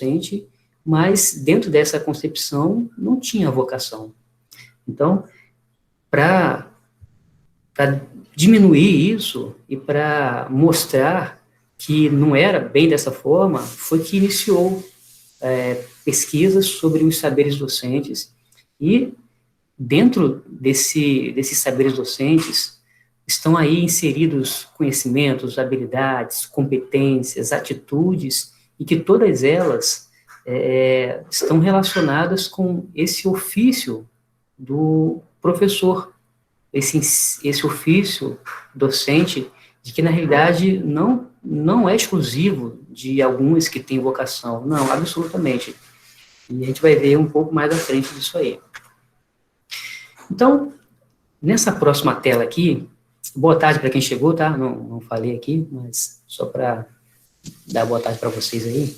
docente, mas dentro dessa concepção não tinha vocação. Então, para diminuir isso e para mostrar que não era bem dessa forma, foi que iniciou pesquisas sobre os saberes docentes, e dentro desses saberes docentes estão aí inseridos conhecimentos, habilidades, competências, atitudes, e que todas elas estão relacionadas com esse ofício do professor, esse ofício docente, de que, na realidade, não é exclusivo de alguns que têm vocação, não, absolutamente. E a gente vai ver um pouco mais à frente disso aí. Então, nessa próxima tela aqui, boa tarde para quem chegou, tá? Não falei aqui, mas só para dar boa tarde para vocês aí.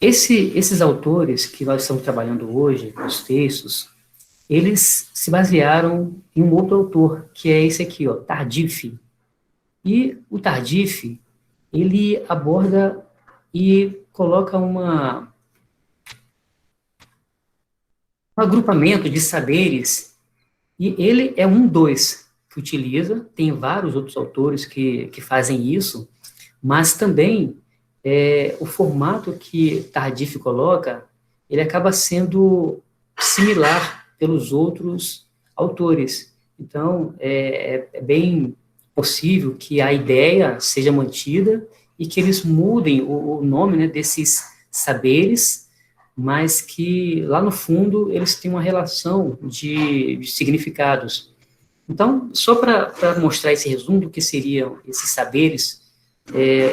Esses autores que nós estamos trabalhando hoje, os textos, eles se basearam em um outro autor, que é esse aqui, ó, Tardif. E o Tardif, ele aborda e coloca um agrupamento de saberes, e ele é um dos que utiliza, tem vários outros autores que fazem isso, mas também o formato que Tardif coloca, ele acaba sendo similar pelos outros autores. Então, é bem possível que a ideia seja mantida e que eles mudem o nome, né, desses saberes, mas que lá no fundo eles têm uma relação de significados. Então, só para mostrar esse resumo do que seriam esses saberes,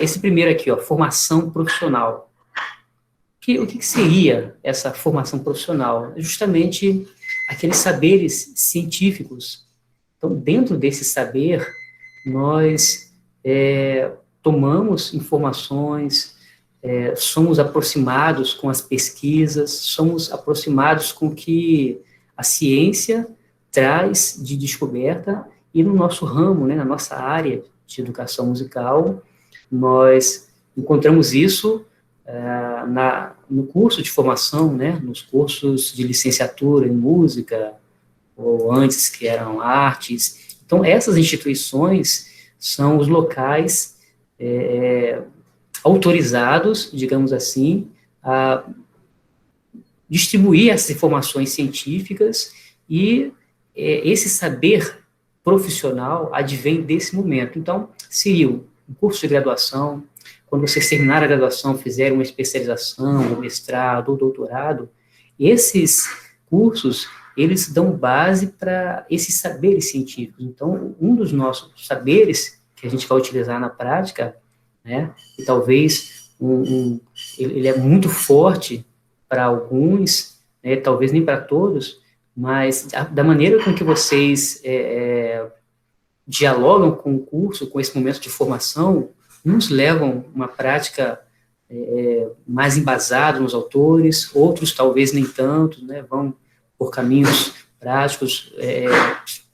esse primeiro aqui, ó, formação profissional. O que seria essa formação profissional? Justamente aqueles saberes científicos. Então, dentro desse saber, nós tomamos informações, somos aproximados com as pesquisas, somos aproximados com o que a ciência traz de descoberta, e no nosso ramo, né, na nossa área de educação musical, nós encontramos isso no curso de formação, né, nos cursos de licenciatura em música, ou antes que eram artes. Então, essas instituições são os locais autorizados, digamos assim, a distribuir essas informações científicas, e esse saber profissional advém desse momento. Então, seria um curso de graduação, quando vocês terminarem a graduação, fizerem uma especialização, um mestrado ou doutorado, esses cursos, eles dão base para esses saberes científicos. Então, um dos nossos saberes que a gente vai utilizar na prática, né, e talvez ele é muito forte para alguns, né, talvez nem para todos, mas da maneira com que vocês dialogam com o curso, com esse momento de formação, uns levam uma prática mais embasada nos autores, outros talvez nem tanto, né, vão por caminhos práticos,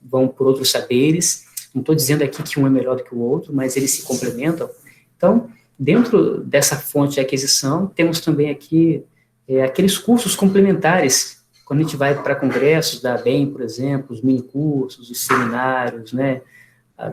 vão por outros saberes. Não estou dizendo aqui que um é melhor do que o outro, mas eles se complementam. Então, dentro dessa fonte de aquisição, temos também aqui aqueles cursos complementares, quando a gente vai para congressos da ABEM, por exemplo, os minicursos, os seminários, né,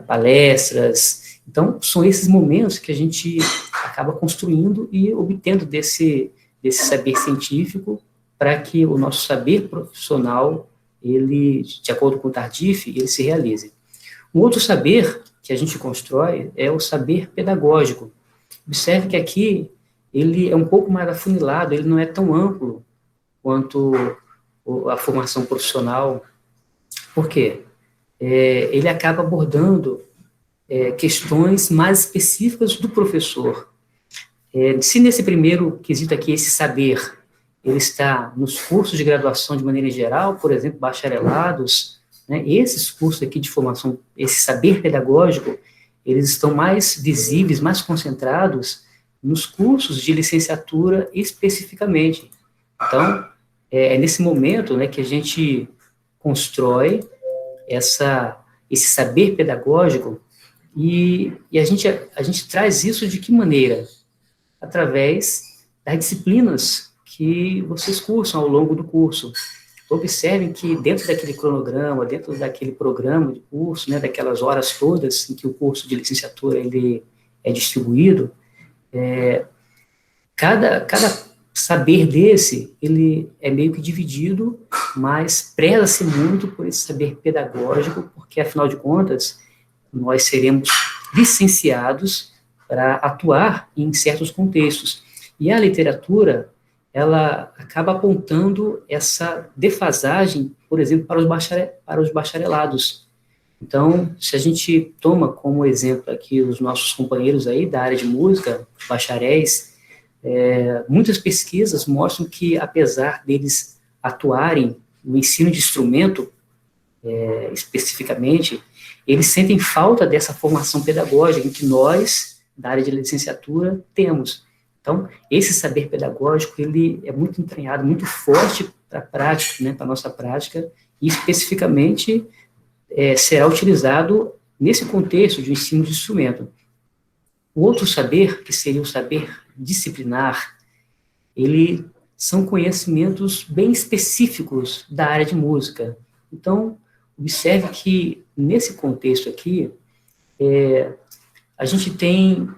palestras. Então, são esses momentos que a gente acaba construindo e obtendo desse saber científico, para que o nosso saber profissional, ele, de acordo com o Tardif, ele se realize. Um outro saber que a gente constrói é o saber pedagógico. Observe que aqui ele é um pouco mais afunilado, ele não é tão amplo quanto a formação profissional. Por quê? Ele acaba abordando questões mais específicas do professor. Se nesse primeiro quesito aqui, esse saber, ele está nos cursos de graduação de maneira geral, por exemplo, bacharelados, né, esses cursos aqui de formação, esse saber pedagógico, eles estão mais visíveis, mais concentrados nos cursos de licenciatura especificamente. Então, é nesse momento, né, que a gente constrói esse saber pedagógico, E a gente traz isso de que maneira? Através das disciplinas que vocês cursam ao longo do curso. Observem que dentro daquele cronograma, dentro daquele programa de curso, né, daquelas horas todas em que o curso de licenciatura ele é distribuído, cada saber desse, ele é meio que dividido, mas preza-se muito por esse saber pedagógico, porque, afinal de contas, nós seremos licenciados para atuar em certos contextos. E a literatura, ela acaba apontando essa defasagem, por exemplo, para os bacharelados. Então, se a gente toma como exemplo aqui os nossos companheiros aí da área de música, os bacharéis, muitas pesquisas mostram que, apesar deles atuarem no ensino de instrumento, especificamente, eles sentem falta dessa formação pedagógica em que nós, da área de licenciatura, temos. Então, esse saber pedagógico, ele é muito entranhado, muito forte para a prática, né, para a nossa prática, e especificamente será utilizado nesse contexto de ensino de instrumento. O outro saber, que seria o saber disciplinar, ele são conhecimentos bem específicos da área de música. Então, observe que, nesse contexto aqui, a gente tem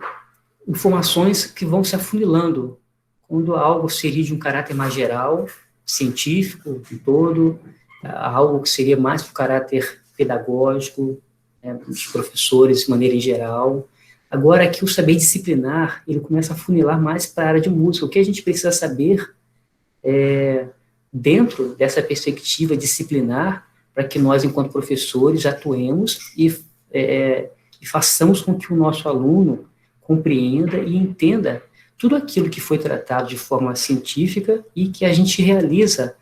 informações que vão se afunilando, quando algo seria de um caráter mais geral, científico, em todo, algo que seria mais do caráter pedagógico, dos professores, de maneira em geral. Agora, aqui, o saber disciplinar, ele começa a funilar mais para a área de música. O que a gente precisa saber dentro dessa perspectiva disciplinar, para que nós, enquanto professores, atuemos e façamos com que o nosso aluno compreenda e entenda tudo aquilo que foi tratado de forma científica e que a gente realiza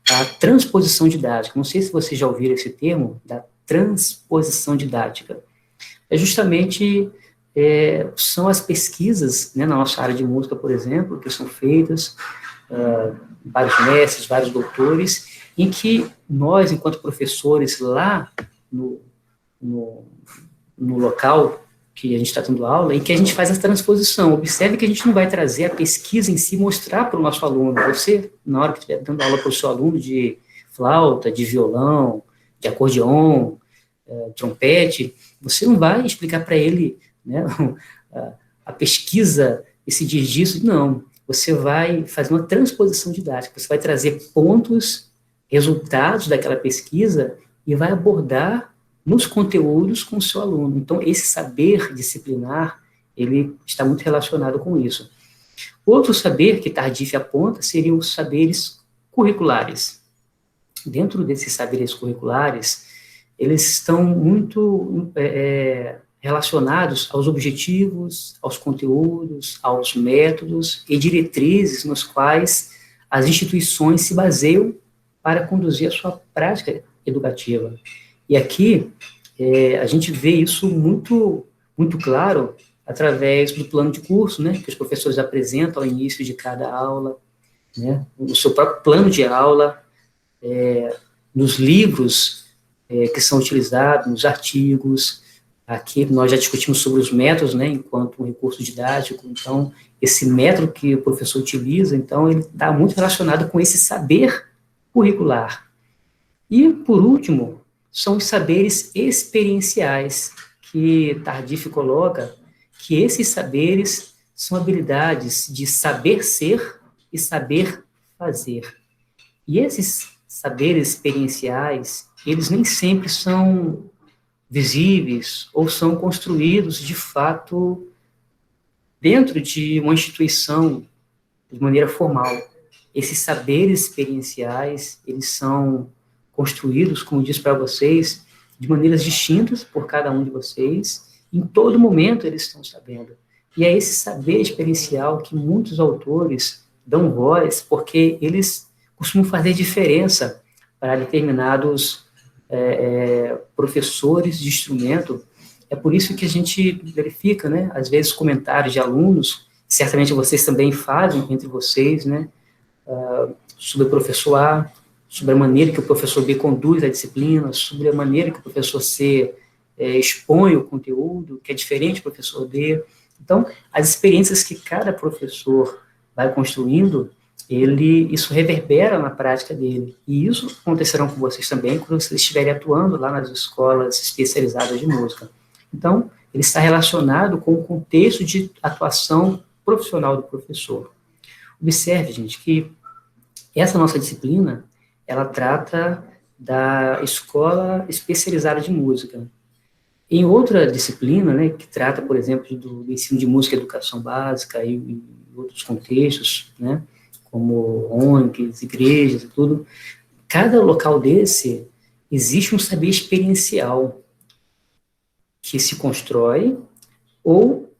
a transposição didática. Não sei se vocês já ouviram esse termo, da transposição didática. Justamente são as pesquisas, né, na nossa área de música, por exemplo, que são feitas, vários mestres, vários doutores, em que nós, enquanto professores, lá no local que a gente está tendo aula, em que a gente faz a transposição. Observe que a gente não vai trazer a pesquisa em si, mostrar para o nosso aluno. Você, na hora que estiver dando aula para o seu aluno de flauta, de violão, de acordeon, trompete, você não vai explicar para ele, né, a pesquisa, esse diz disso, não. Você vai fazer uma transposição didática, você vai trazer pontos, resultados daquela pesquisa e vai abordar nos conteúdos com o seu aluno. Então, esse saber disciplinar, ele está muito relacionado com isso. Outro saber que Tardif aponta seriam os saberes curriculares. Dentro desses saberes curriculares, eles estão muito relacionados aos objetivos, aos conteúdos, aos métodos e diretrizes nos quais as instituições se baseiam para conduzir a sua prática educativa. E aqui, a gente vê isso muito, muito claro através do plano de curso, né, que os professores apresentam ao início de cada aula, né, o seu próprio plano de aula, nos livros que são utilizados, nos artigos. Aqui nós já discutimos sobre os métodos, né, enquanto um recurso didático. Então, esse método que o professor utiliza, então, ele está muito relacionado com esse saber curricular. E, por último, são os saberes experienciais, que Tardif coloca que esses saberes são habilidades de saber ser e saber fazer. E esses saberes experienciais, eles nem sempre são visíveis ou são construídos, de fato, dentro de uma instituição de maneira formal. Esses saberes experienciais, eles são construídos, como disse para vocês, de maneiras distintas por cada um de vocês, em todo momento eles estão sabendo. E é esse saber experiencial que muitos autores dão voz, porque eles costumam fazer diferença para determinados professores de instrumento. É por isso que a gente verifica, né, às vezes, comentários de alunos, certamente vocês também fazem entre vocês, né, sobre o professor A, sobre a maneira que o professor B conduz a disciplina, sobre a maneira que o professor C expõe o conteúdo, que é diferente do professor D. Então, as experiências que cada professor vai construindo, isso reverbera na prática dele. E isso acontecerá com vocês também quando vocês estiverem atuando lá nas escolas especializadas de música. Então, ele está relacionado com o contexto de atuação profissional do professor. Observe, gente, que essa nossa disciplina, ela trata da escola especializada de música. Em outra disciplina, né, que trata, por exemplo, do ensino de música e educação básica e outros contextos, né, como ONGs, igrejas e tudo, cada local desse existe um saber experiencial que se constrói ou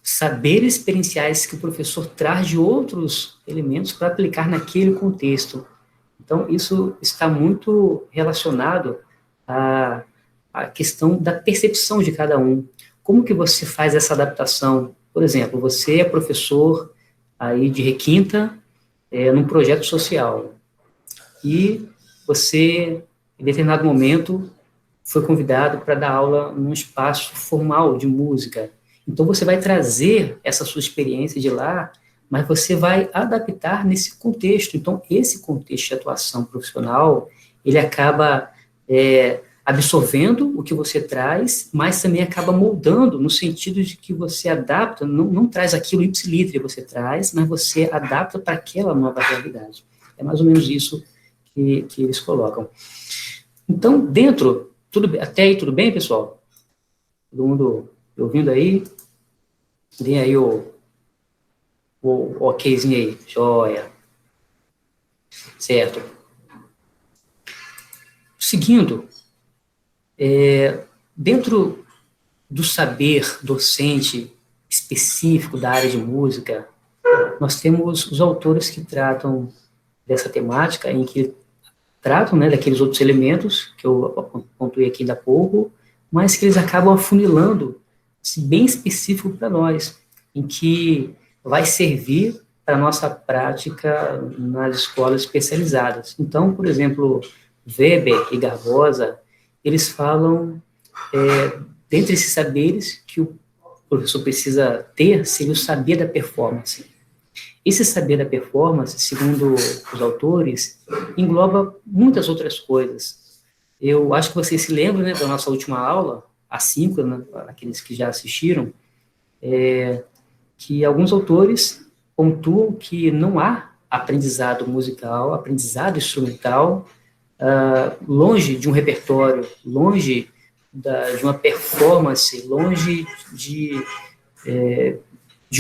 saberes experienciais que o professor traz de outros elementos para aplicar naquele contexto. Então, isso está muito relacionado à questão da percepção de cada um. Como que você faz essa adaptação? Por exemplo, você é professor aí de requinta num projeto social e você, em determinado momento, foi convidado para dar aula num espaço formal de música. Então, você vai trazer essa sua experiência de lá, mas você vai adaptar nesse contexto. Então, esse contexto de atuação profissional, ele acaba absorvendo o que você traz, mas também acaba moldando, no sentido de que você adapta, não traz aquilo ipsilítere você traz, mas você adapta para aquela nova realidade. É mais ou menos isso que eles colocam. Então, até aí tudo bem, pessoal? Todo mundo ouvindo aí? Deem aí o okzinho aí, joia. Certo. Seguindo, dentro do saber docente específico da área de música, nós temos os autores que tratam dessa temática, em que tratam, né, daqueles outros elementos que eu pontuei aqui ainda há pouco, mas que eles acabam afunilando bem específico para nós, em que vai servir para a nossa prática nas escolas especializadas. Então, por exemplo, Weber e Garbosa, eles falam, dentre esses saberes que o professor precisa ter, seria o saber da performance. Esse saber da performance, segundo os autores, engloba muitas outras coisas. Eu acho que vocês se lembram, né, da nossa última aula, a 5, né, aqueles que já assistiram, que alguns autores pontuam que não há aprendizado musical, aprendizado instrumental, longe de um repertório, longe de uma performance, longe de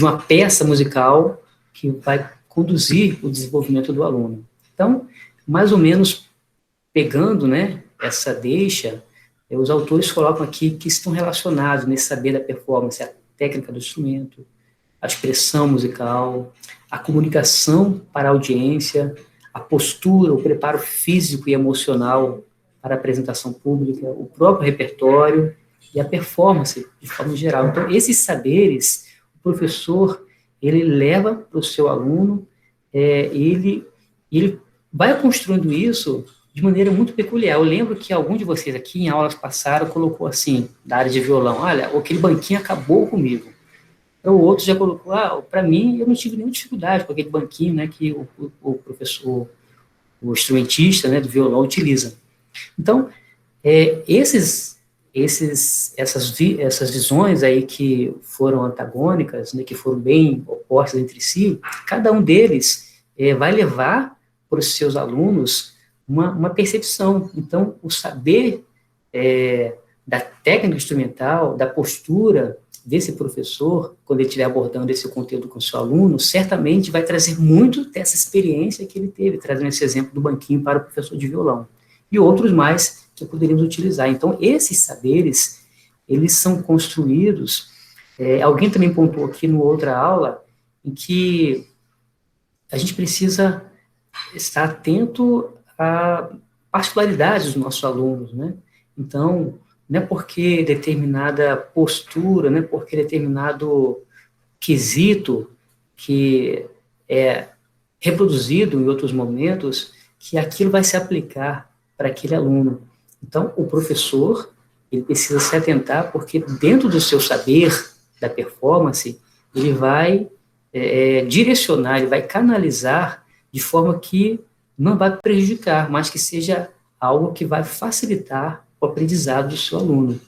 uma peça musical que vai conduzir o desenvolvimento do aluno. Então, mais ou menos pegando, né, essa deixa, os autores colocam aqui que estão relacionados nesse saber da performance, a técnica do instrumento, a expressão musical, a comunicação para a audiência, a postura, o preparo físico e emocional para a apresentação pública, o próprio repertório e a performance de forma geral. Então, esses saberes, o professor, ele leva para o seu aluno, ele vai construindo isso de maneira muito peculiar. Eu lembro que algum de vocês aqui, em aulas passadas, colocou assim, da área de violão, olha, aquele banquinho acabou comigo. O outro já colocou, para mim, eu não tive nenhuma dificuldade com aquele banquinho, né, que o professor, o instrumentista, né, do violão utiliza. Então, essas visões aí que foram antagônicas, né, que foram bem opostas entre si, cada um deles vai levar para os seus alunos uma percepção. Então, o saber da técnica instrumental, da postura desse professor, quando ele estiver abordando esse conteúdo com o seu aluno, certamente vai trazer muito dessa experiência que ele teve, trazendo esse exemplo do banquinho para o professor de violão. E outros mais que poderíamos utilizar. Então, esses saberes, eles são construídos, alguém também pontuou aqui no outra aula, em que a gente precisa estar atento à particularidade dos nossos alunos, né? Então, não é porque determinada postura, não é porque determinado quesito que é reproduzido em outros momentos, que aquilo vai se aplicar para aquele aluno. Então, o professor, ele precisa se atentar, porque dentro do seu saber, da performance, ele vai direcionar, ele vai canalizar de forma que não vai prejudicar, mas que seja algo que vai facilitar o aprendizado do seu aluno.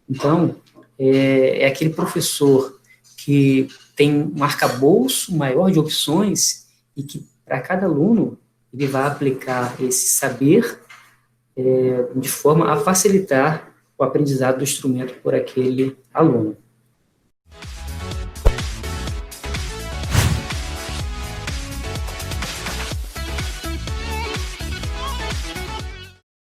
Então, é aquele professor que tem um arcabouço maior de opções e que, para cada aluno, ele vai aplicar esse saber de forma a facilitar o aprendizado do instrumento por aquele aluno.